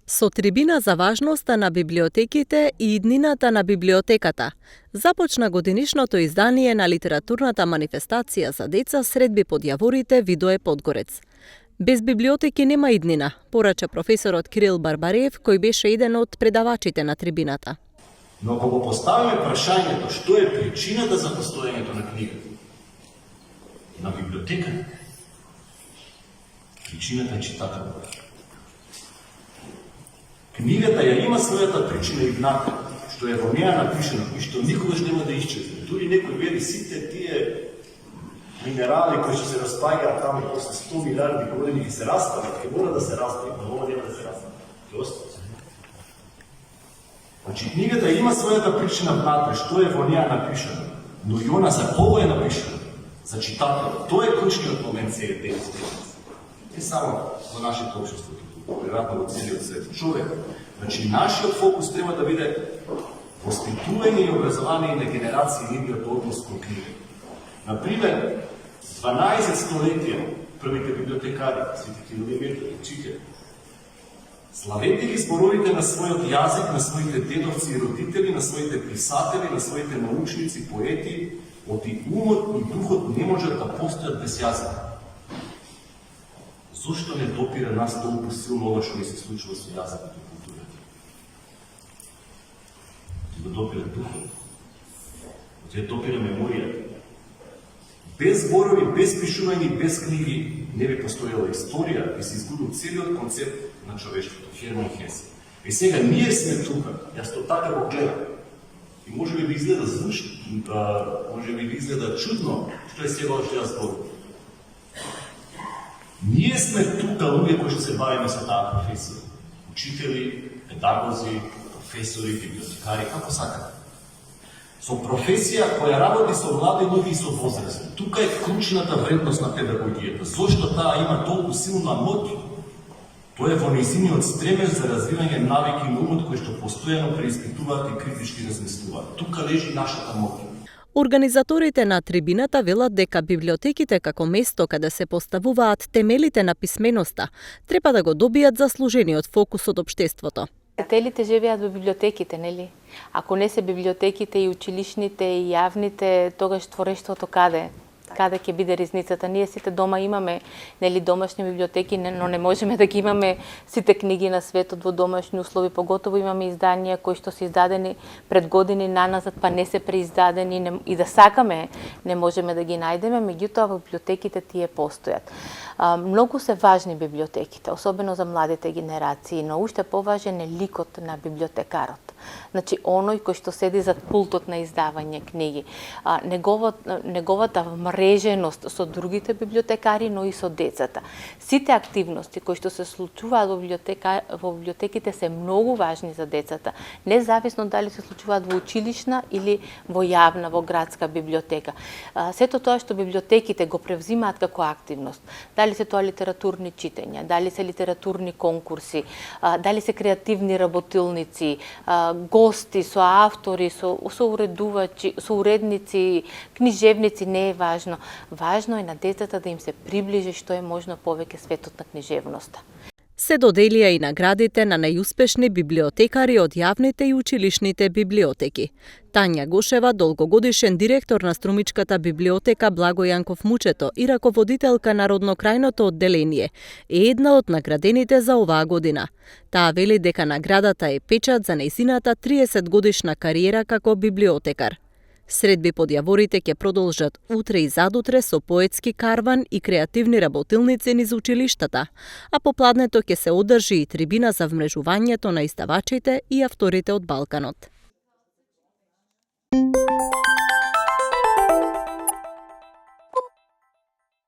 Со трибина за важноста на библиотеките и иднината на библиотеката, започна годинишното издание на литературната манифестација за деца Средби под јаворите Видое Подгорец. Без библиотеки нема иднина, порача професорот Кирил Барбариев, кој беше еден од предавачите на трибината. Но ако го поставиме прашањето што е причината за постоењето на книгата, на библиотеката, причината е читателот. Книгата ја има својата причина и внака, што е во неја напишено и што никогаш нема да исчезне. Дури некој вели сите тие минерали кои што се распаѓаат таму после 100 милиарди години ќе се распадат, ќе мора да се распадат, но ова нема да се распадат. Ќе остане. Значи книгата има својата причина внатре, што е во неја напишено, но и она за кого е напишено, за читателот. Тоа е клучниот момент сега денес. Не само во нашето општество, веројатно во целиот свет. Човек, значи нашиот фокус треба да биде воспитување и образование на генерации нивниот однос кон книга. Например, 12 столетија првите библиотекари, Свети Кирил и Методи, учители, славете ги зборовите на својот јазик, на своите дедовци и родители, на своите писатели, на своите научници, поети, оти умот и духот не можат да постојат без јазик. Зошто не допира нас толку силно ова што ни се случува со јазикот и културата? Ти го допира духот. Ти го допира меморијата. Без зборови, без пишување, без книги не би постојала историја и се изгубил целиот концепт на човештвото, Херман Хесе. И сега ние сме тука, јас то така го гледам. И може би изгледа звучно, може би изгледа чудно, што е сега што јас зборувам. Ние сме тука луѓе кои што се бавиме со таа професија. Учители, педагози, професори, библиотекари, како сакате. Со професија која работи со млади луѓе и со возрастни. Тука е клучната вредност на педагогијата. Зошто таа има толку силна моќ? Тоа е во нејзиниот стремеж за развивање навики на умот кои што постојано преиспитуваат и критички размислуваат. Тука лежи нашата моќ. Организаторите на трибината велат дека библиотеките како место каде се поставуваат темелите на писменоста треба да го добијат заслужениот фокус од општеството. Читателите живеат во библиотеките, нели? Ако не се библиотеките и училишните и јавните, тогаш творештвото каде? Каде ќе биде ризницата? Ние сите дома имаме, нели, домашни библиотеки, но не можеме да ги имаме сите книги на светот во домашни услови, поготово имаме изданија кои што се издадени пред години наназад, па не се преиздадени и да сакаме не можеме да ги најдеме, меѓутоа во библиотеките тие постојат. Многу се важни библиотеките, особено за младите генерации, но уште поважен е ликот на библиотекарот. Значи, оној кој што седи зад пултот на издавање книги. Неговата мреженост со другите библиотекари, но и со децата. Сите активности кои што се случуваат во библиотеките се многу важни за децата, независно дали се случуваат во училишна или во јавна, во градска библиотека. Сето тоа што библиотеките го превзимаат како активност, дали се тоа литературни читања, дали се литературни конкурси, дали се креативни работилници, гости, со автори, со уредувачи, со уредници, книжевници, не е важно. Важно е на децата да им се приближи што е можно повеќе светот на книжевноста. Се доделија и наградите на најуспешни библиотекари од јавните и училишните библиотеки. Тања Гошева, долгогодишен директор на Струмичката библиотека Благо Јанков Мучето и раководителка на роднокрајното одделение, е една од наградените за оваа година. Таа вели дека наградата е печат за нејзината 30-годишна кариера како библиотекар. Средби под јаворите ќе продолжат утре и задутре со поетски карван и креативни работилници низ училиштата, а попладнето ќе се одржи и трибина за вмрежувањето на издавачите и авторите од Балканот.